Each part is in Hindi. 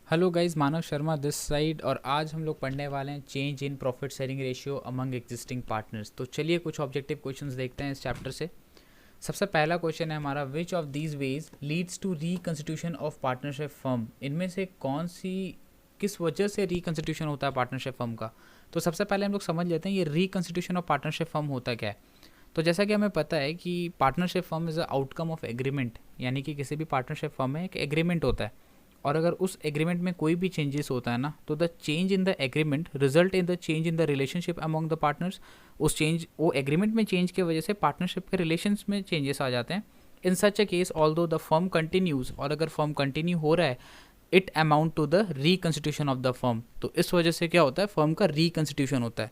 Hello guys, Manav Sharma this side. और आज हम लोग पढ़ने वाले हैं change in profit sharing ratio among existing partners. तो चलिए कुछ ऑब्जेक्टिव क्वेश्चंस देखते हैं इस चैप्टर से। सबसे पहला क्वेश्चन है हमारा, which of these ways leads to reconstitution of partnership firm. इनमें से कौन सी, किस वजह से रिकंस्टिट्यूशन होता है पार्टनरशिप फर्म का। तो सबसे पहले हम लोग समझ लेते हैं ये रिकंस्टिट्यूशन ऑफ पार्टनरशिप फर्म होता क्या है। तो जैसा कि हमें पता है कि partnership firm is a outcome of agreement, यानी कि किसी भी पार्टनरशिप फर्म में एक एग्रीमेंट होता है और अगर उस एग्रीमेंट में कोई भी चेंजेस होता है ना, तो the change in the agreement result in the change in the relationship among the partners. उस चेंज, वो एग्रीमेंट में चेंज की वजह से पार्टनरशिप के रिलेशंस में चेंजेस आ जाते हैं। In such a case although the firm continues, और अगर फर्म कंटिन्यू हो रहा है, it amount to the reconstitution of the firm. तो इस वजह से क्या होता है, फर्म का रिकंस्टिट्यूशन होता है।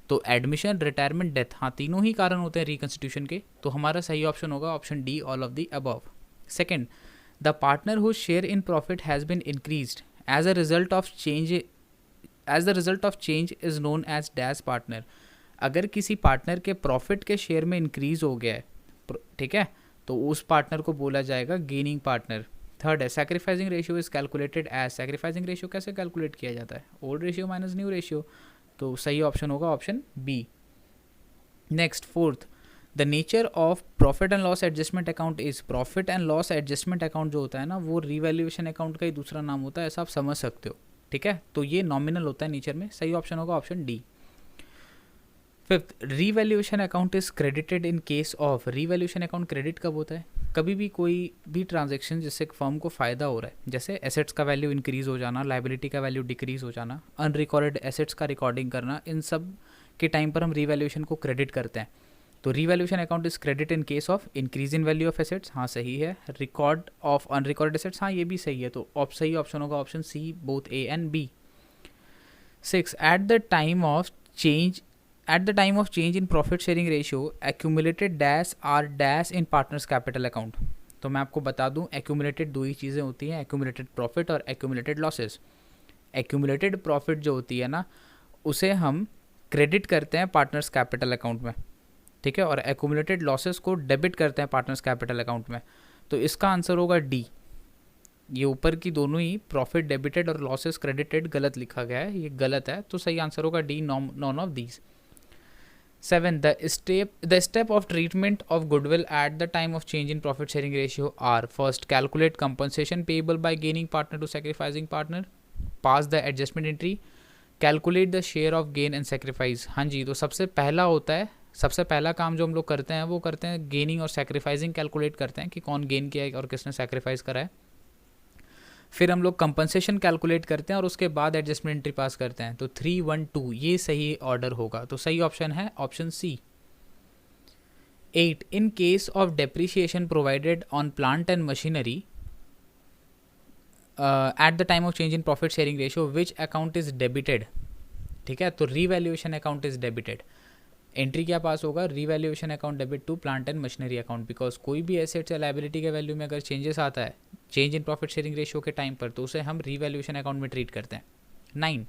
तो एडमिशन, रिटायरमेंट, डेथ, हाँ तीनों ही कारण होते हैं रिकंस्टिट्यूशन के। तो हमारा सही ऑप्शन होगा option D, all of the above. Second, the partner whose share in profit has been increased as a result of change is known as dash partner। अगर किसी पार्टनर के प्रॉफिट के शेयर में इंक्रीज हो गया है, ठीक है, तो उस पार्टनर को बोला जाएगा गेनिंग पार्टनर। थर्ड है, sacrificing ratio is calculated as. Sacrificing ratio कैसे कैलकुलेट किया जाता है, old ratio minus new ratio. तो सही ऑप्शन होगा option B. Next, fourth, the nature of profit and loss adjustment account is. Profit and loss adjustment account जो होता है ना, वो रिवैल्यूएशन अकाउंट का ही दूसरा नाम होता है, ऐसा आप समझ सकते हो, ठीक है। तो ये नॉमिनल होता है नेचर में। सही ऑप्शन होगा option D. Fifth, revaluation account is credited in case of. Revaluation account credit कब होता है, कभी भी कोई भी ट्रांजेक्शन जिससे फर्म को फायदा हो रहा है, जैसे एसेट्स का वैल्यू इंक्रीज हो जाना, लाइबिलिटी का वैल्यू डिक्रीज हो जाना, अनरिकॉर्डेड एसेट्स का रिकॉर्डिंग करना, इन सब के टाइम पर हम रिवैल्यूएशन को क्रेडिट करते हैं। तो revaluation account is credit in case of increase in value of assets, हाँ सही है। रिकॉर्ड ऑफ अनरिकॉर्डेड एसेट्स, हाँ ये भी सही है। तो सही ऑप्शन होगा option C, both A and B. Six, at the time of change in profit sharing ratio accumulated dash are dash in partners capital account. तो मैं आपको बता दूं, एक्यूमुलेटेड दो ही चीज़ें होती हैं, एक्यूमुलेटेड प्रॉफिट और एक्यूमुलेटेड लॉसेस। एक्यूमुलेटेड प्रॉफिट जो होती है ना, उसे हम क्रेडिट करते हैं पार्टनर्स कैपिटल अकाउंट में, ठीक है, और एक्यूमुलेटेड लॉसेस को डेबिट करते हैं पार्टनर्स कैपिटल अकाउंट में। तो इसका आंसर होगा डी। ये ऊपर की दोनों ही प्रॉफिट डेबिटेड और लॉसेस क्रेडिटेड गलत लिखा गया है, ये गलत है। तो सही आंसर होगा D, none of these. Seven, the step of treatment of goodwill at the time of change in profit sharing ratio are. First, calculate compensation payable by gaining partner to sacrificing partner, pass the adjustment entry, calculate the share of gain and sacrifice. हाँ जी, तो सबसे पहला होता है, सबसे पहला काम जो हम लोग करते हैं वो करते हैं गेनिंग और सैक्रिफाइसिंग कैलकुलेट करते हैं कि कौन गेन किया है और किसने सैक्रिफाइस करा है। फिर हम लोग कंपनसेशन कैलकुलेट करते हैं और उसके बाद एडजस्टमेंट एंट्री पास करते हैं। तो 3, 1, 2 ये सही ऑर्डर होगा। तो सही ऑप्शन है option C. 8, in case of depreciation provided on plant and machinery at the time of change in profit sharing ratio which account is debited, ठीक है। तो revaluation account is debited. Entry क्या पास होगा, revaluation account debit to plant and machinery account, because कोई भी एसेट्स या लाइबिलिटी के वैल्यू में अगर चेंजेस आता है change in profit sharing ratio के टाइम पर, तो उसे हम रिवैल्यूएशन अकाउंट में ट्रीट करते हैं। 9,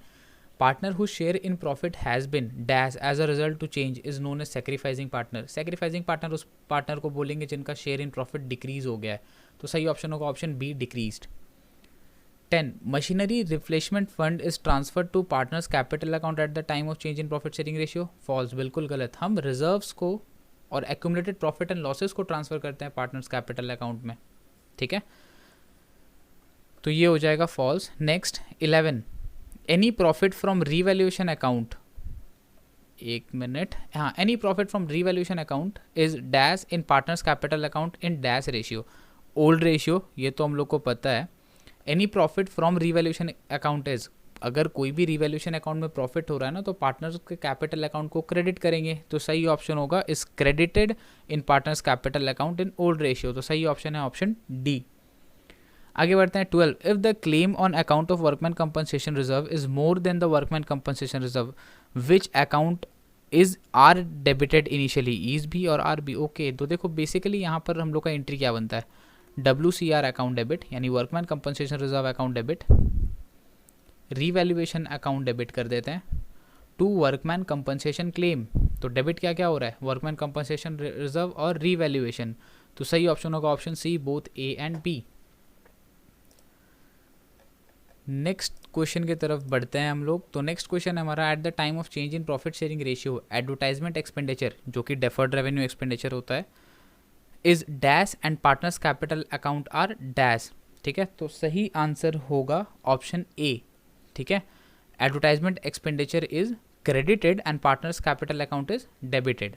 partner who share in profit has been dash as a result to change is known as sacrificing partner. Sacrificing partner उस पार्टनर को बोलेंगे जिनका शेयर इन प्रॉफिट डिक्रीज हो गया है। तो सही ऑप्शन होगा option B, decreased. 10, machinery replacement fund is transfer to partners capital account at the time of change in profit sharing ratio. False, बिल्कुल गलत। हम रिजर्व्स को और एक्यूमुलेटेड प्रॉफिट एंड लॉसेस को ट्रांसफर करते हैं पार्टनर्स कैपिटल अकाउंट में, ठीक है। तो ये हो जाएगा false. Next 11, any profit from revaluation account, एक मिनट, हाँ, any profit from revaluation account is dash in partners capital account in dash ratio. Old ratio, ये तो हम लोग को पता है। Any profit from revaluation account is, अगर कोई भी रिवैल्यूएशन अकाउंट में प्रॉफिट हो रहा है ना, तो पार्टनर्स के कैपिटल अकाउंट को क्रेडिट करेंगे। तो सही ऑप्शन होगा is credited in partners capital account in old ratio. तो सही ऑप्शन है ऑप्शन डी। आगे बढ़ते हैं 12, if the claim on account of workman compensation reserve is more than the workman compensation reserve which account is are debited initially, is भी और आर भी, ओके। तो देखो बेसिकली यहाँ पर हम लोग का एंट्री क्या बनता है, WCR अकाउंट डेबिट यानी workman compensation reserve account debit, revaluation account debit कर देते हैं टू वर्कमैन कंपनसेशन क्लेम। तो डेबिट क्या क्या हो रहा है, वर्कमैन कंपनसेशन रिजर्व और रिवैल्यूएशन। तो सही ऑप्शन होगा option C, both A and B. Next question की तरफ बढ़ते हैं हम लोग। तो नेक्स्ट क्वेश्चन है हमारा, at the time of change in profit sharing ratio advertisement expenditure, जो कि डेफर्ड रेवेन्यू एक्सपेंडिचर होता है, is dash and partners capital account are dash. ठीक है, तो सही आंसर होगा ऑप्शन ए। ठीक है, advertisement expenditure is credited and partners capital account is debited.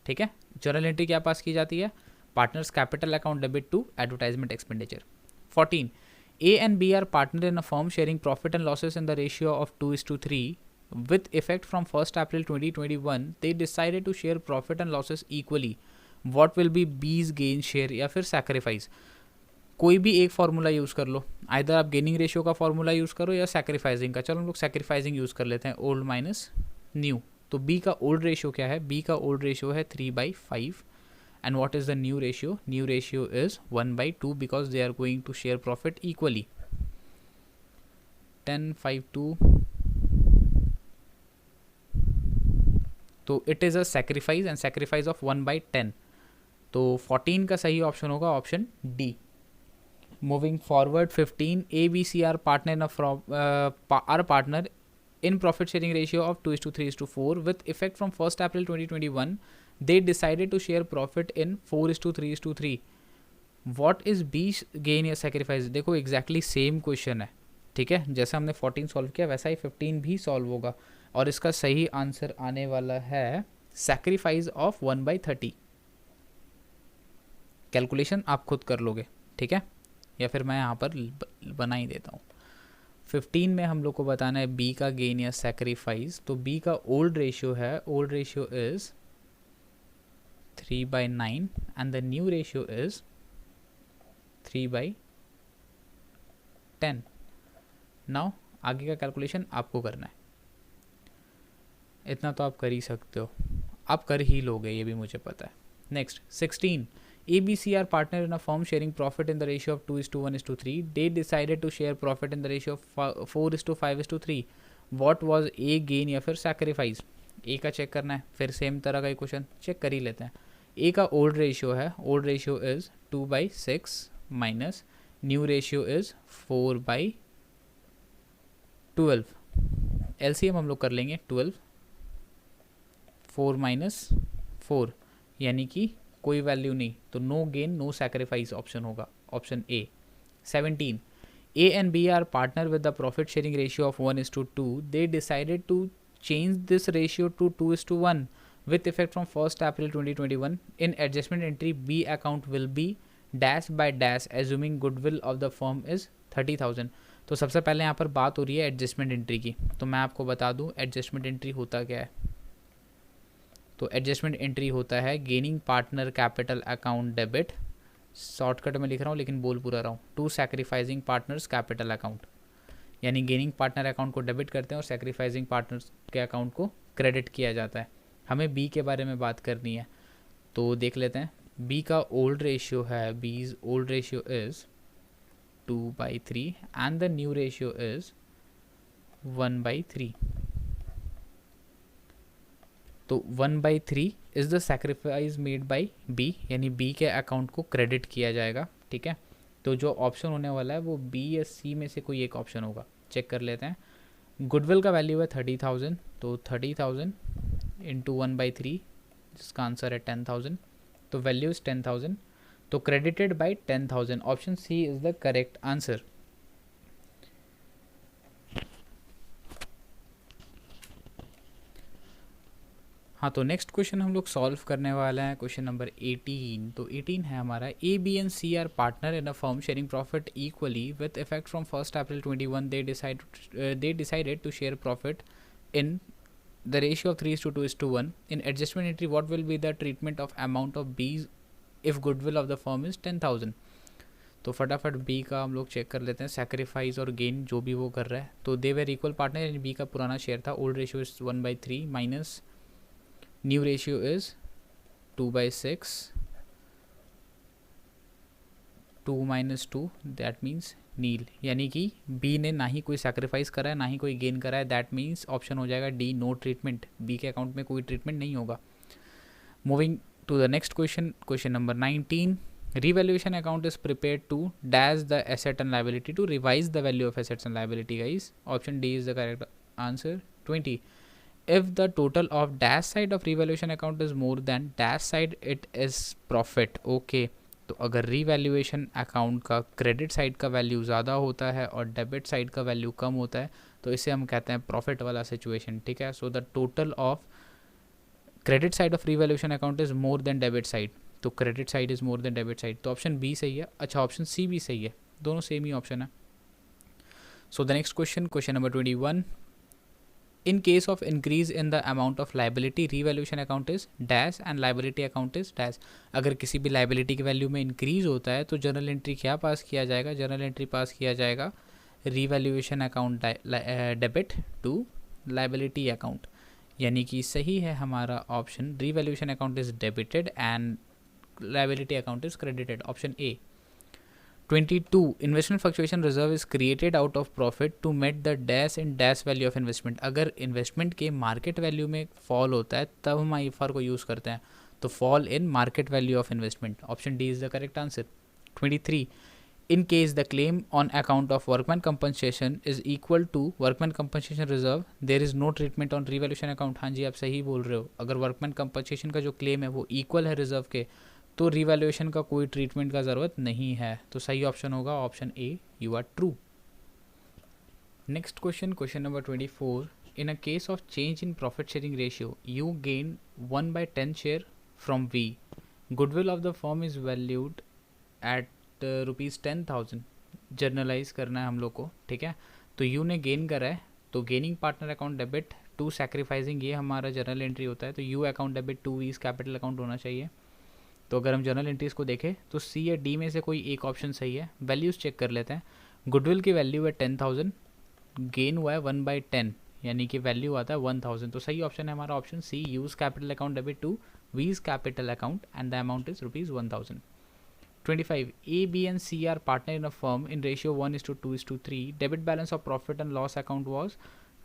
ठीक है, जर्नल एंट्री क्या पास की जाती है, partners capital account debit to advertisement expenditure. 14, A and B are partner in a firm sharing profit and losses in the ratio of 2:3. With effect from 1st April 2021, they decided to share profit and losses equally. What will be B's gain share या फिर sacrifice? कोई भी एक फार्मूला यूज़ कर लो, आइदर आप गेनिंग रेशियो का फार्मूला यूज़ करो या सैक्रिफाइसिंग का। चलो हम लोग सैक्रिफाइसिंग यूज़ कर लेते हैं, ओल्ड माइनस न्यू। तो बी का ओल्ड रेशियो क्या है, बी का ओल्ड रेशियो है 3/5 and what is the new ratio, new ratio is 1/2 because they are going to share profit equally. 10, 5, 2, तो it is a sacrifice and sacrifice of 1/10, तो 14 का सही ऑप्शन होगा option D. Moving forward 15, A B C are partner in profit sharing ratio of 2:3:4 with effect from 1st April 2021, they decided to share profit in 4:3:3. What is B gain या sacrifice? देखो exactly same question है, ठीक है, जैसा हमने 14 सॉल्व किया वैसा ही 15 भी सॉल्व होगा, और इसका सही आंसर आने वाला है sacrifice of 1/30। कैलकुलेशन आप खुद कर लोगे, ठीक है, या फिर मैं यहाँ पर बना ही देता हूँ। 15 में हम लोग को बताना है बी का गेन या सैक्रिफाइस। तो बी का ओल्ड रेशियो है, old ratio is 3/9 and the new ratio is 3/10। Now आगे का कैलकुलेशन आपको करना है, इतना तो आप कर ही सकते हो, आप कर ही लोगे, ये भी मुझे पता है। Next 16, ABC are partner in a firm sharing profit in the ratio of 2:1:3. They decided to share profit in the ratio of 4:5:3. What was A gain या फिर sacrifice? A का चेक करना है, फिर सेम तरह का ही क्वेश्चन चेक कर ही लेते हैं। A का ओल्ड रेशियो है, old ratio is 2/6 minus new ratio is 4/12। LCM हम लोग कर लेंगे 12, 4 माइनस 4 यानी कि कोई वैल्यू नहीं, तो no gain no sacrifice option होगा, option A. 17, A and B are partner with the profit sharing ratio of 1:2. They decided to change this ratio to 2:1 with effect from 1st April 2021. In adjustment entry, B account will be dash by dash assuming goodwill of the firm is 30,000. तो सबसे पहले यहाँ पर बात हो रही है एडजस्टमेंट एंट्री की, तो मैं आपको बता दूँ एडजस्टमेंट एंट्री होता क्या है। तो एडजस्टमेंट एंट्री होता है gaining partner capital account debit, shortcut में लिख रहा हूँ लेकिन बोल पूरा रहा हूँ, to sacrificing partners capital account, यानी गेनिंग पार्टनर अकाउंट को डेबिट करते हैं और सैक्रिफाइसिंग पार्टनर्स के अकाउंट को क्रेडिट किया जाता है। हमें बी के बारे में बात करनी है, तो देख लेते हैं। बी का ओल्ड रेशियो है, B's old ratio is 2/3 and the new ratio is 1/3। तो 1/3 is the sacrifice made by B, यानी बी के अकाउंट को क्रेडिट किया जाएगा, ठीक है। तो जो ऑप्शन होने वाला है वो बी या सी में से कोई एक ऑप्शन होगा, चेक कर लेते हैं। गुडविल का वैल्यू है 30,000, तो 30,000 इंटू 1/3 जिसका आंसर है 10,000, तो वैल्यू इज 10,000, तो credited by 10,000, option C is the correct answer. हाँ, तो नेक्स्ट क्वेश्चन हम लोग सॉल्व करने वाले हैं, क्वेश्चन नंबर 18। तो 18 है हमारा, A B and C are partner in a firm sharing profit equally with effect from 1st April 21. They decided to share profit in the ratio of 3:2:1. In adjustment entry, what will be the treatment of amount of B if goodwill of the firm is 10,000? तो फटाफट बी का हम लोग चेक कर लेते हैं, सैक्रिफाइस और गेन जो भी वो कर रहा है। तो दे वेर इक्वल पार्टनर, यानी बी का पुराना शेयर था, old ratio is 1/3 minus new ratio is 2/6, 2 minus 2 that means nil, यानी कि बी ने ना ही कोई सैक्रिफाइस करा है ना ही कोई गेन करा है, दैट मीन्स ऑप्शन हो जाएगा डी, नो ट्रीटमेंट, बी के अकाउंट में कोई ट्रीटमेंट नहीं होगा। Moving to the next question, question number 19। Revaluation account is prepared to dash the asset and liability to revise the value of assets and liability, guys. Option D is the correct answer. 20. If the total of dash side of revaluation account is more than dash side, it is profit. Okay, तो अगर revaluation account का credit side का वैल्यू ज़्यादा होता है और डेबिट साइड का वैल्यू कम होता है तो इसे हम कहते हैं प्रॉफिट वाला सिचुएशन, ठीक है. So the total of credit side of revaluation account is more than debit side, तो credit side is more than debit side, तो ऑप्शन बी सही है. अच्छा, ऑप्शन सी भी सही है, दोनों सेम ही ऑप्शन है. So the next question, question number 21. In case of increase in the amount of liability, revaluation account is dash and liability account is dash. अगर किसी भी लाइबिलिटी की वैल्यू में इंक्रीज होता है तो जर्नल एंट्री क्या पास किया जाएगा? जर्नल एंट्री पास किया जाएगा revaluation account debit to liability account, यानी कि सही है हमारा option. Revaluation account is debited and liability account is credited, option A. 22. Investment fluctuation reserve is created out of profit to meet the dash in dash value of investment. अगर इन्वेस्टमेंट के मार्केट वैल्यू में फॉल होता है तब हम IFR को यूज़ करते हैं, तो fall in market value of investment, option D is the correct answer. 23. In case the claim on account of workman compensation is equal to workman compensation reserve, there is no treatment on revaluation account. हाँ जी, आप सही बोल रहे हो. अगर workman compensation का जो claim है वो equal है रिजर्व के, तो revaluation का कोई ट्रीटमेंट का ज़रूरत नहीं है. तो सही ऑप्शन होगा option A, you are true. Next question, question number 24. In a case of change in profit sharing ratio, you gain 1/10 share from V. Goodwill of the firm is valued at ₹10,000. Generalized करना है हम लोग को, ठीक है. तो यू ने गेन करा है, तो gaining partner account debit to sacrificing, ये हमारा जर्नल एंट्री होता है. तो U account debit to V's capital account होना चाहिए. तो अगर हम जर्नल एंट्रीज को देखें तो सी या डी में से कोई एक ऑप्शन सही है. वैल्यूज़ चेक कर लेते हैं. गुडविल की वैल्यू है 10,000, गेन हुआ है 1/10, यानी कि वैल्यू आता है 1,000. तो सही ऑप्शन है हमारा option C, U's capital account debit to V's capital account and the amount is ₹1,000. 25. A, B and C are partner in a firm in ratio 1:2:3. Debit balance of profit and loss account was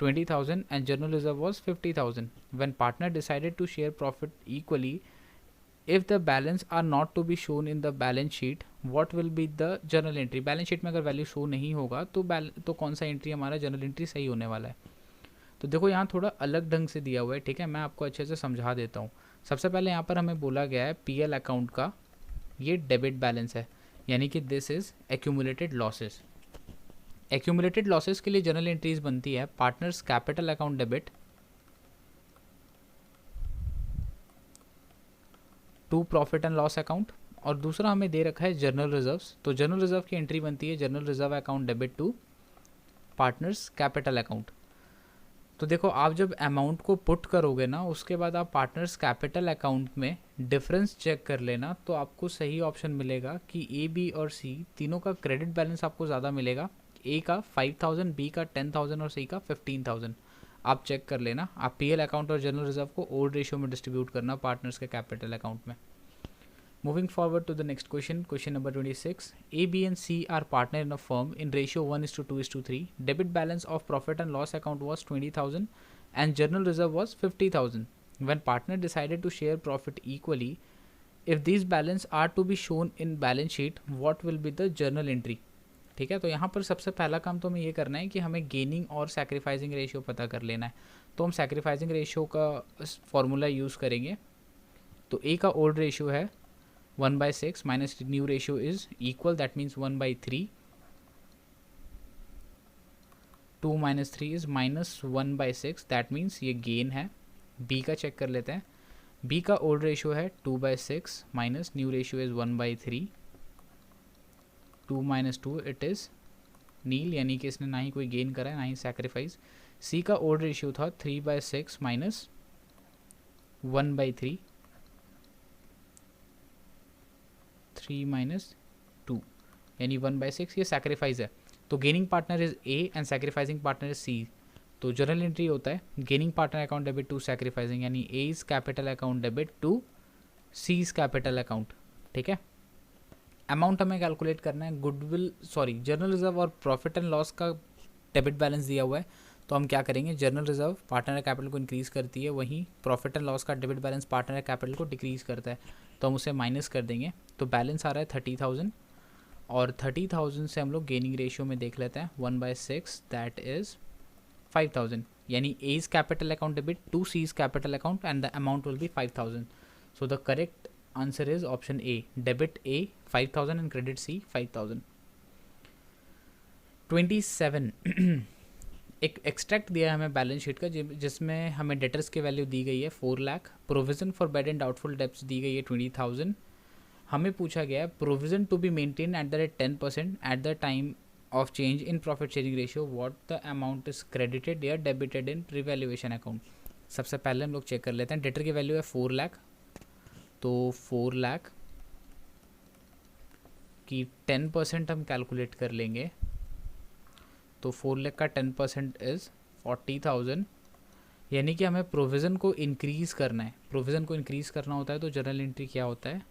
20,000 and journal reserve was 50,000. When partner decided to share profit equally, if the balance are not to be shown in the balance sheet, what will be the journal entry? Balance sheet में अगर वैल्यू शो नहीं होगा तो कौन सा एंट्री हमारा जर्नल एंट्री सही होने वाला है? तो देखो यहाँ थोड़ा अलग ढंग से दिया हुआ है, ठीक है. मैं आपको अच्छे से समझा देता हूँ. सबसे पहले यहाँ पर हमें बोला गया है PL अकाउंट का ये डेबिट बैलेंस है, यानी कि this is accumulated losses. Accumulated losses के लिए जर्नल एंट्रीज बनती है partners capital account debit to profit and loss account, और दूसरा हमें दे रखा है जर्नल रिजर्व्स. तो जर्नल रिजर्व की एंट्री बनती है journal reserve account debit to partners capital account. तो देखो, आप जब अमाउंट को पुट करोगे ना, उसके बाद आप पार्टनर्स कैपिटल अकाउंट में डिफरेंस चेक कर लेना, तो आपको सही ऑप्शन मिलेगा कि ए, बी और सी तीनों का क्रेडिट बैलेंस आपको ज़्यादा मिलेगा. ए का 5,000, बी का 10,000 और सी का 15,000. आप चेक कर लेना. आप PL अकाउंट और जनरल रिजर्व को ओल्ड रेशियो में डिस्ट्रीब्यूट करना पार्टनर्स के कैपिटल अकाउंट में. Moving forward to the next question, question number 26. A, B and C are partner in a firm in ratio 1:2:3. Debit balance of profit and loss account was 20,000 and journal reserve was 50,000. When partner decided to share profit equally, if these balance are to be shown in balance sheet, what will be the journal entry? ठीक है. तो यहाँ पर सबसे पहला काम तो हमें ये करना है कि हमें गेनिंग और सैक्रिफाइसिंग रेशियो पता कर लेना है. तो हम सैक्रिफाइसिंग रेशियो का फॉर्मूला यूज़ करेंगे. तो ए का ओल्ड रेशियो है 1/6 minus new ratio is equal, that means 1/3. 2 minus 3 is minus 1/6, that means ये गेन है. B का चेक कर लेते हैं. B का ओल्ड रेशियो है 2/6 minus new ratio is 1/3. 2 minus 2 it is nil, यानी कि इसने ना ही कोई गेन करा है ना ही सैक्रिफाइस. C का ओल्ड रेशियो था 3/6 माइनस 1/3. 3 minus 2 यानी 1/6, ये सैक्रिफाइस है. तो gaining partner is A and sacrificing partner is C. तो जर्नल एंट्री होता है gaining partner account debit to sacrificing, यानी A is capital account debit to C is capital account. ठीक है. अमाउंट हमें कैलकुलेट करना है. जर्नल रिजर्व और प्रॉफिट एंड लॉस का डेबिट बैलेंस दिया हुआ है, तो हम क्या करेंगे, जर्नल रिजर्व पार्टनर कैपिटल को इंक्रीज़ करती है, वहीं प्रॉफिट एंड लॉस का डेबिट बैलेंस पार्टनर कैपिटल को डिक्रीज़ करता है, तो हम उसे माइनस कर देंगे। तो बैलेंस आ रहा है 30,000 और 30,000 से हम लोग गेनिंग रेशियो में देख लेते हैं 1/6 दैट इज़ 5,000, यानी A is capital account debit to C is capital account and the amount will be 5,000. So the correct answer is option A, debit A 5,000 and credit C 5,000. 27 एक एक्सट्रैक्ट दिया है हमें बैलेंस शीट का जिसमें हमें डेटर्स की वैल्यू दी गई है 4 lakh, provision for bad and doubtful debts दी गई है 20,000। हमें पूछा गया है provision to be maintain at the rate 10% at the time of change in profit sharing ratio, what the amount is credited या debited in revaluation account। सबसे पहले हम लोग चेक कर लेते हैं, डेटर की वैल्यू है 4 लाख, तो 4 लाख की 10% हम कैलकुलेट कर लेंगे, तो 4 लाख का 10% इज़ 40,000, यानी कि हमें प्रोविज़न को इंक्रीज़ करना है। प्रोविज़न को इंक्रीज़ करना होता है तो जनरल एंट्री क्या होता है,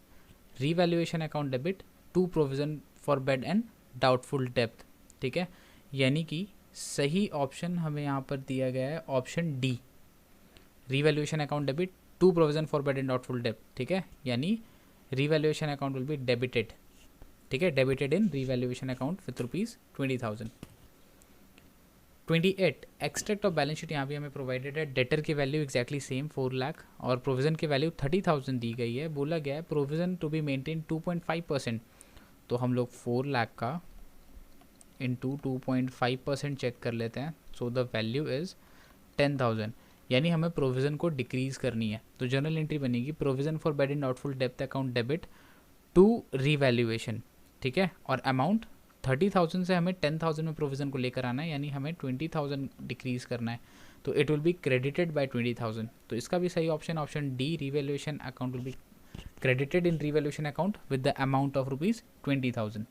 revaluation account debit to provision for bad and doubtful डेब्ट, ठीक है। यानी कि सही ऑप्शन हमें यहाँ पर दिया गया है option D, revaluation account debit to provision for bad and doubtful डेब्ट, ठीक है। यानी revaluation account will be debited, ठीक है, debited in revaluation account with ₹20,000। 28 extract of balance sheet, यहाँ भी हमें प्रोवाइडेड है डेटर की वैल्यू एक्जैक्टली सेम 4 लाख और प्रोविजन की वैल्यू 30,000 दी गई है। बोला गया है प्रोविजन टू बी मेंटेन 2.5%, तो हम लोग 4 लाख का इंटू 2.5% चेक कर लेते हैं। सो द वैल्यू इज़ 10,000, यानी हमें प्रोविज़न को डिक्रीज़ करनी है। तो जनरल एंट्री बनेगी provision for bad and doubtful डेब्ट अकाउंट डेबिट टू रीवैल्यूएशन, ठीक है। और अमाउंट 30,000 से हमें 10,000 में प्रोविज़न को लेकर आना है, यानी हमें 20,000 डिक्रीज़ करना है, तो it will be credited bye 20,000। तो इसका भी सही option D, revaluation account will B credited in revaluation account with the amount of ₹20,000.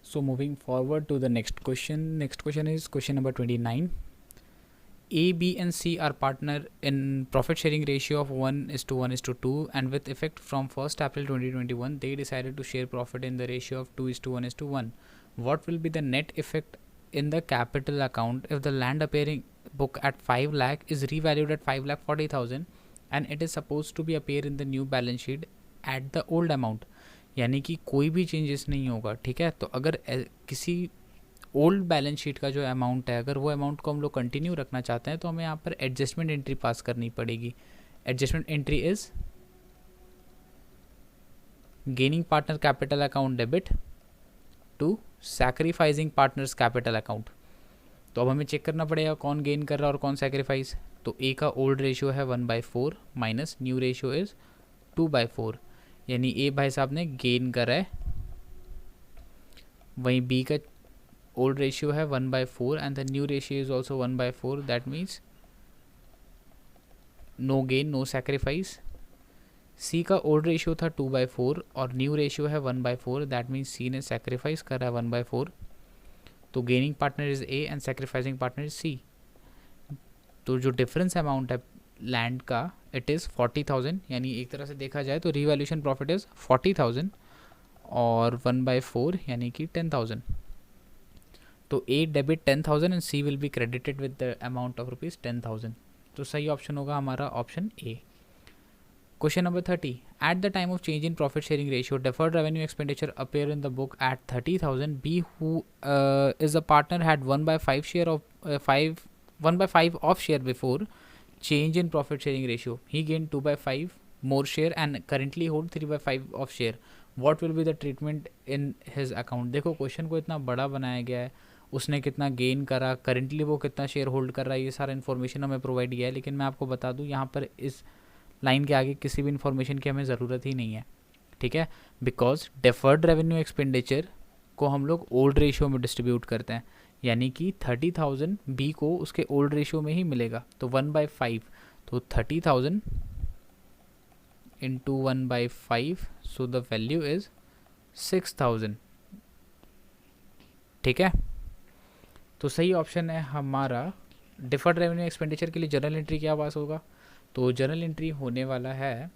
So moving forward to the next question. Next question is question number 29. A, B and C are partner in profit sharing ratio of 1:1:2, and with effect from 1st April 2021 they decided to share profit in the ratio of 2:1:1. What will be the net effect in the capital account if the land appearing book at 5 lakh is revalued at 5,40,000 and it is supposed to be appear in the new balance sheet at the old amount? यानी कि कोई भी चेंजेस नहीं होगा, ठीक है। तो अगर किसी ओल्ड बैलेंस शीट का जो अमाउंट है, अगर वो अमाउंट को हम लोग कंटिन्यू रखना चाहते हैं तो हमें यहाँ पर एडजस्टमेंट एंट्री पास करनी पड़ेगी। Adjustment entry is gaining partner capital account debit to sacrificing partners capital account. तो अब हमें चेक करना पड़ेगा कौन गेन कर रहा है और कौन सैक्रिफाइस। तो ए का ओल्ड रेशियो है 1/4 माइनस न्यू रेशियो इज 2/4, यानी ए भाई साहब ने गेन करा है। वहीं बी का ओल्ड रेशियो है 1/4 and the new ratio is also 1/4, that means no gain no sacrifice. C का ओल्ड रेशियो था 2/4 और न्यू रेशियो है 1/4, दैट मीन्स सी ने सैक्रिफाइस करा है 1/4। तो gaining partner is A and sacrificing partner is C. तो जो डिफरेंस अमाउंट है लैंड का इट इज़ 40,000, यानी एक तरह से देखा जाए तो रीवैल्यूएशन प्रॉफिट इज़ 40,000 और 1/4 यानी कि 10,000। तो A debit 10,000 and C will be credited with the amount of ₹10,000। तो सही ऑप्शन होगा हमारा option A. Question number 30. At the time of change in profit sharing ratio, deferred revenue expenditure appear in the book at 30,000. B, who is a partner, had 1/5 share of 1/5 of share before change in profit sharing ratio. He gained 2/5 more share and currently hold 3/5 of share. What will be the treatment in his account? देखो क्वेश्चन को इतना बड़ा बनाया गया है, उसने कितना गेन करा, करेंटली वो कितना शेयर होल्ड कर रहा है, ये सारा इन्फॉर्मेशन हमें प्रोवाइड किया है। लेकिन मैं आपको बता दूँ यहाँ पर इस लाइन के आगे किसी भी इन्फॉर्मेशन की हमें ज़रूरत ही नहीं है, ठीक है, बिकॉज डेफर्ड रेवेन्यू एक्सपेंडिचर को हम लोग ओल्ड रेशियो में डिस्ट्रीब्यूट करते हैं, यानी कि 30,000 बी को उसके ओल्ड रेशियो में ही मिलेगा। तो 1/5, तो 30,000 into 1/5, so the value is 6,000, ठीक है। तो सही ऑप्शन है हमारा डिफर्ड रेवेन्यू एक्सपेंडिचर के लिए जर्नल एंट्री क्या पास होगा। तो जर्नल एंट्री होने वाला है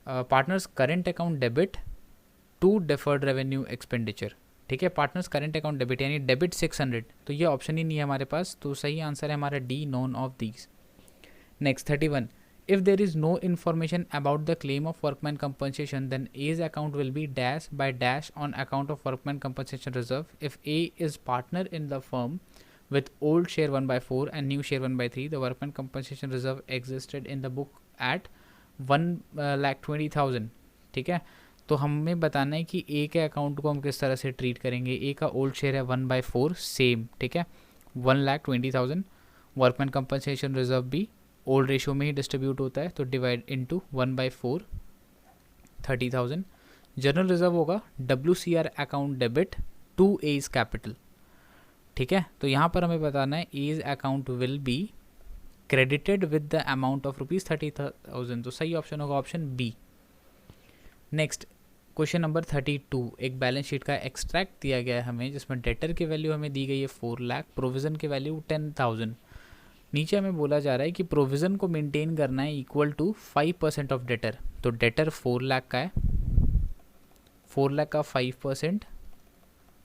partners current account debit to deferred revenue expenditure, ठीक है, पार्टनर्स करेंट अकाउंट डेबिट यानी डेबिट 600, तो ये ऑप्शन ही नहीं है हमारे पास, तो सही आंसर है हमारा D, none of these. Next 31, if there is no information about the claim of workman compensation, then A's account will be dash by dash on account of workman compensation reserve. If A is partner in the firm with old share 1/4 and new share 1/3, the workman compensation reserve existed in the book at 1,20,000। ठीक है, तो हमें बताना है कि ए के अकाउंट को हम किस तरह से ट्रीट करेंगे। ए का ओल्ड शेयर है 1/4 सेम, ठीक है, 1,20,000। वर्कमैन कंपनसेशन रिजर्व भी ओल्ड रेशियो में ही डिस्ट्रीब्यूट होता है, तो डिवाइड इनटू 1/4 30,000। जनरल रिजर्व होगा WCR account debit to A's capital. ठीक है, तो यहाँ पर हमें बताना है A's account will be credited with the amount of ₹30,000, तो सही ऑप्शन होगा option B. Next question number 32, एक बैलेंस शीट का एक्सट्रैक्ट दिया गया है हमें, जिसमें डेटर की वैल्यू हमें दी गई है 4 लाख, प्रोविज़न की वैल्यू 10,000। नीचे हमें बोला जा रहा है कि प्रोविज़न को मेंटेन करना है इक्वल टू 5% ऑफ डेटर, तो डेटर 4 लाख का है, 4 लाख का 5%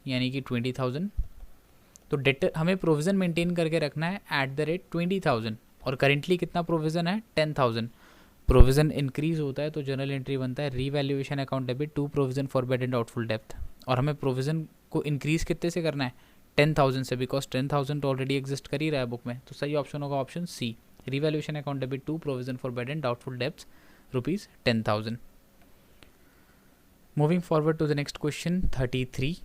यानी कि 20,000, तो डेटर हमें प्रोविज़न मेंटेन करके रखना है एट द रेट 20,000, और करेंटली कितना प्रोविज़न है 10,000। प्रोविज़न इंक्रीज होता है तो जनरल एंट्री बनता है revaluation account debit to provision for bad and doubtful डेप्थ, और हमें प्रोविज़न को इंक्रीज कितने से करना है 10,000 से, बिकॉज 10,000 तो ऑलरेडी एग्जिस्ट कर ही रहा है बुक में, तो सही ऑप्शन होगा option C, revaluation account debit to provision for bad and doubtful डेप्थ ₹10,000। Moving forward to the next question 33,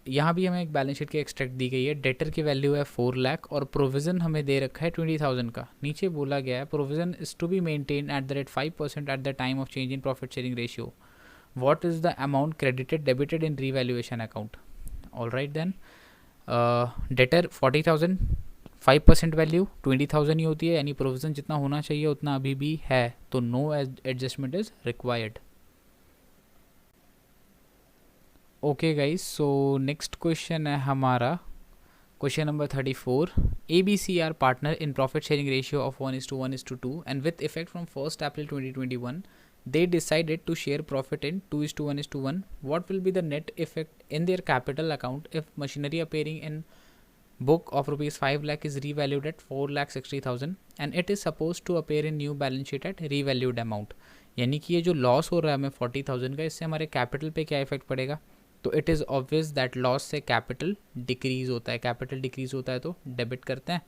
यहाँ भी हमें एक बैलेंस शीट की एक्सट्रैक्ट दी गई है, डेटर की वैल्यू है 4 लाख और प्रोविज़न हमें दे रखा है 20,000 का। नीचे बोला गया है provision is to be maintain at the rate 5% at the time of change in profit sharing ratio, what is the amount credited debited in revaluation account. All right then, debtor 40,000, 5% value 20,000 ही होती है, यानी प्रोविज़न जितना होना चाहिए उतना अभी भी है, तो no adjustment is required. Okay guys, so next question है हमारा question number 34, ABC are partner in profit sharing ratio of 1:1:2 and with effect from 1 April 2021 they decided to share profit in 2:1:1. What will be the net effect in their capital account if machinery appearing in book of rupees 5 lakh is revalued at 4,60,000 and it is supposed to appear in new balance sheet at revalued amount। यानी कि ये जो लॉस हो रहा है हमें 40,000 का, इससे हमारे कैपिटल पे क्या इफेक्ट पड़ेगा, तो it is obvious that loss से कैपिटल डिक्रीज़ होता है, कैपिटल डिक्रीज़ होता है तो डेबिट करते हैं,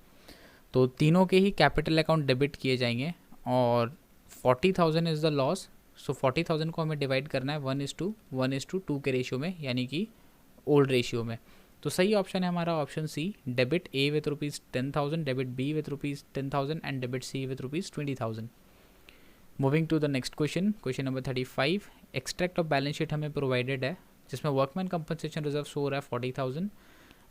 तो तीनों के ही कैपिटल अकाउंट डेबिट किए जाएंगे, और 40,000 इज़ द लॉस, सो 40,000 को हमें डिवाइड करना है 1:1:2 के रेशियो में, यानी कि ओल्ड रेशियो में, तो सही ऑप्शन है हमारा option C, debit A with ₹10,000, debit B with ₹10,000 and debit C with ₹20,000। Moving to the next question, question number 35, extract of balance sheet हमें प्रोवाइडेड है, जिसमें वर्कमैन कंपनसेशन रिजर्व शो हो रहा है 40,000,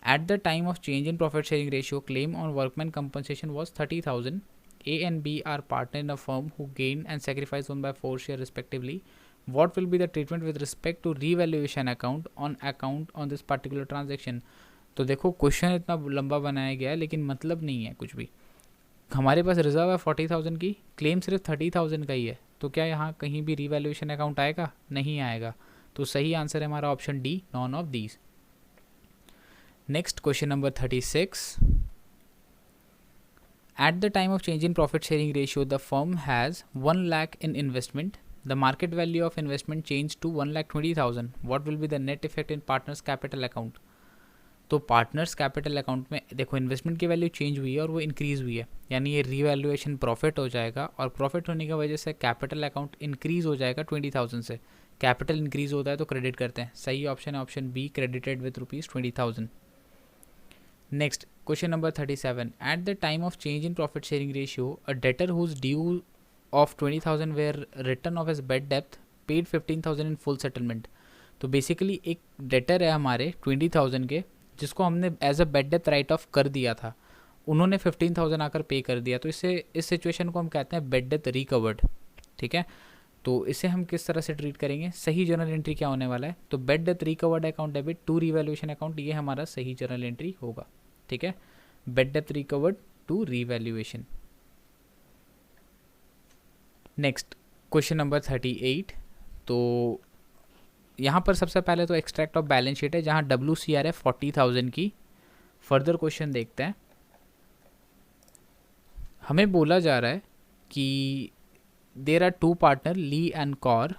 eight the time of change in profit sharing ratio claim on workman compensation was 30,000। A and B are partner in a firm who gain and sacrifice 1/4 share respectively. What will be the treatment with respect to revaluation account on this particular transaction? तो देखो क्वेश्चन इतना लंबा बनाया गया है लेकिन मतलब नहीं है कुछ भी। हमारे पास रिजर्व है 40,000 की, क्लेम सिर्फ 30,000 का ही है, तो क्या यहाँ कहीं भी रीवैल्यूएशन अकाउंट आएगा, नहीं आएगा, तो सही आंसर है हमारा option D, none of these. Next question number 36, at the time of change in profit sharing ratio the firm has 1 lakh in investment, the market value of investment changed to 1,20,000, what will be the net effect in partners capital account। तो पार्टनर्स कैपिटल अकाउंट में देखो इन्वेस्टमेंट की वैल्यू चेंज हुई है और वो इंक्रीज़ हुई है, यानी ये रीवैल्यूएशन प्रॉफिट हो जाएगा, और प्रॉफिट होने की वजह से कैपिटल अकाउंट इंक्रीज़ हो जाएगा 20,000 से, कैपिटल इंक्रीज़ होता है तो क्रेडिट करते हैं, सही ऑप्शन है option B, credited with ₹20,000। Next question number 37, at the time of change in profit sharing ratio a debtor whose due of 20,000 were written off his bad डेप्थ पेड 15,000 इन फुल सेटलमेंट। तो बेसिकली एक डेटर है हमारे 20,000 के, जिसको हमने एज अ बेड डेप्थ राइट ऑफ कर दिया था, उन्होंने 15,000 आकर पे कर दिया, तो इससे इस सिचुएशन को हम कहते हैं बेड डेप्थ रिकवर्ड। ठीक है, तो इसे हम किस तरह से ट्रीट करेंगे, सही जर्नल एंट्री क्या होने वाला है, तो बेड डेप्थ recovered account debit to revaluation account, ये हमारा सही जर्नल एंट्री होगा। ठीक है, बेड डेप्थ recovered to revaluation. Next question number 38, तो यहाँ पर सबसे पहले तो एक्सट्रैक्ट ऑफ बैलेंस शीट है जहाँ WCR है 40,000 की। फर्दर क्वेश्चन देखते हैं। हमें बोला जा रहा है कि there are two partner Lee and Kaur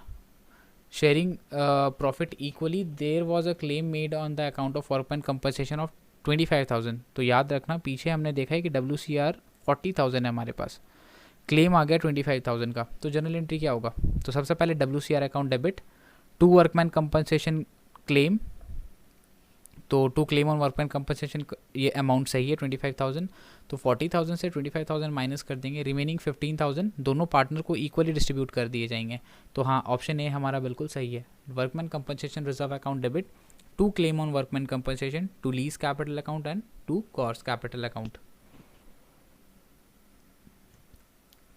sharing profit equally, there was a claim made on the account of workman compensation of 25,000। तो याद रखना पीछे हमने देखा है कि WCR 40,000 है हमारे पास, क्लेम आ गया 25,000 का। तो जनरल एंट्री क्या होगा? तो सबसे पहले WCR account debit to workman compensation claim, तो to claim on workman compensation ये अमाउंट सही है 25,000। तो 40,000 से 25,000 माइनस कर देंगे, रिमेनिंग 15,000 दोनों पार्टनर को इक्वली डिस्ट्रीब्यूट कर दिए जाएंगे। तो हाँ, ऑप्शन ए हमारा बिल्कुल सही है। Workman compensation reserve account debit to claim on workman compensation, to Lee's capital account and to Kaur's capital account.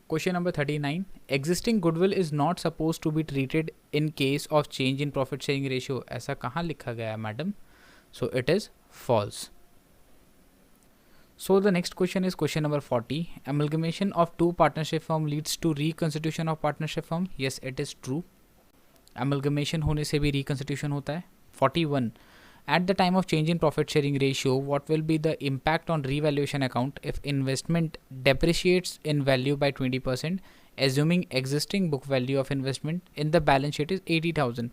Question number 39, existing goodwill is not suppose to be treated in case of change in profit sharing ratio. ऐसा कहाँ लिखा गया है madam? So it is false. So the next question is question number 40. Amalgamation of two partnership firm leads to reconstitution of partnership firm. Yes, it is true. Amalgamation होने से भी reconstitution होता है। 41. At the time of change in profit sharing ratio, what will be the impact on revaluation account if investment depreciates in value by 20%, assuming existing book value of investment in the balance sheet is 80,000.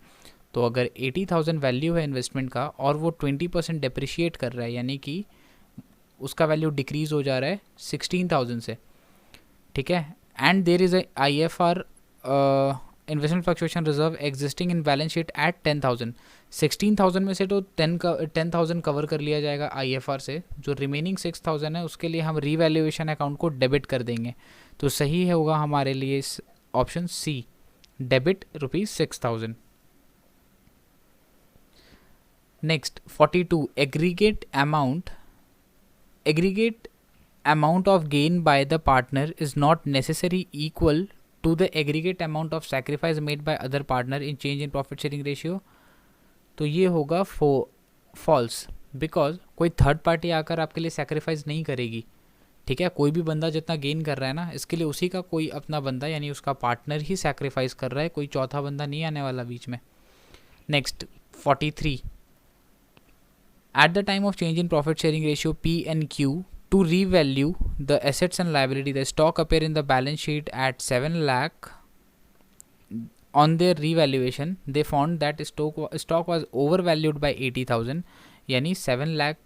तो अगर 80,000 वैल्यू है इन्वेस्टमेंट का और वो 20% डेप्रिशिएट कर रहा है, यानी कि उसका वैल्यू डिक्रीज हो जा रहा है 16,000 से, ठीक है, and there is IFR investment fluctuation reserve existing in balance sheet at 10,000। 16,000 में से तो 10,000 कवर कर लिया जाएगा IFR से, जो रिमेनिंग 6,000 है उसके लिए हम रीवैल्यूएशन अकाउंट को डेबिट कर देंगे। तो सही है होगा हमारे लिए option C, debit ₹6,000। Next 42, aggregate amount of gain by the partner is not necessarily equal to the aggregate amount of sacrifice made by other partner in change in profit sharing ratio। तो ये होगा false, because कोई थर्ड पार्टी आकर आपके लिए sacrifice नहीं करेगी, ठीक है। कोई भी बंदा जितना गेन कर रहा है ना, इसके लिए उसी का कोई अपना बंदा यानी उसका पार्टनर ही sacrifice कर रहा है, कोई चौथा बंदा नहीं आने वाला बीच में। Next 43, at the time of change in profit sharing ratio P and Q, to revalue the assets and liability, the stock appear in the balance sheet at 7 lakh. On their revaluation, they found that stock was overvalued by 80,000, यानी 7 लाख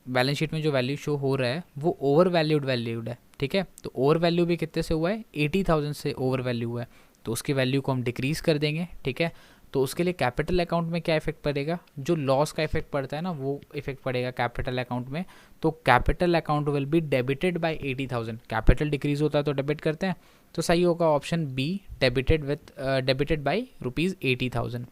बैलेंस शीट में जो वैल्यू शो हो रहा है वो ओवरवैल्यूड है, ठीक है। तो ओवरवैल्यू भी कितने से हुआ है? 80,000 से ओवरवैल्यू हुआ है, तो उसकी वैल्यू को हम डिक्रीज कर देंगे, ठीक है। तो उसके लिए कैपिटल अकाउंट में क्या इफेक्ट पड़ेगा? जो लॉस का इफेक्ट पड़ता है ना, वो इफेक्ट पड़ेगा कैपिटल अकाउंट में। तो capital account will be debited by 80,000। Capital decrease होता है तो डेबिट करते हैं, तो सही होगा option B, debited by ₹80,000।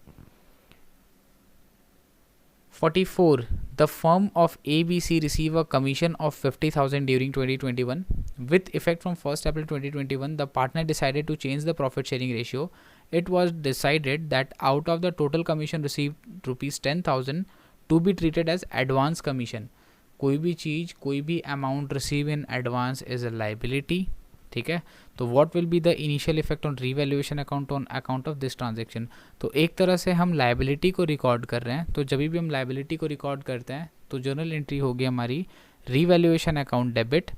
44, the firm of ABC receive a commission of 50,000 during 2021. With effect from 1st April 2021, the partner decided to change the profit sharing ratio. It was decided that out of the total commission received ₹10,000 to be treated as advance commission. कोई भी चीज़, कोई भी amount receive in advance is a liability, ठीक है। तो what will be the initial effect on revaluation account on account of this transaction? तो एक तरह से हम लाइबिलिटी को रिकॉर्ड कर रहे हैं, तो जब भी हम लाइबिलिटी को रिकॉर्ड करते हैं तो जर्नल एंट्री होगी हमारी revaluation account debit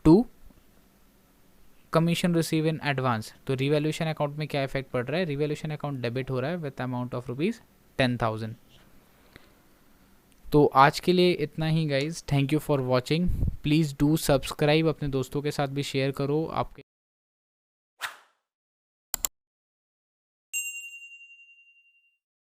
to commission receive in advance. तो रीवैल्यूएशन अकाउंट में क्या इफेक्ट पड़ रहा है? रीवैल्यूएशन अकाउंट डेबिट हो रहा है विद अमाउंट ऑफ ₹10,000। तो आज के लिए इतना ही guys, thank you for watching. Please do subscribe, अपने दोस्तों के साथ भी शेयर करो। आपके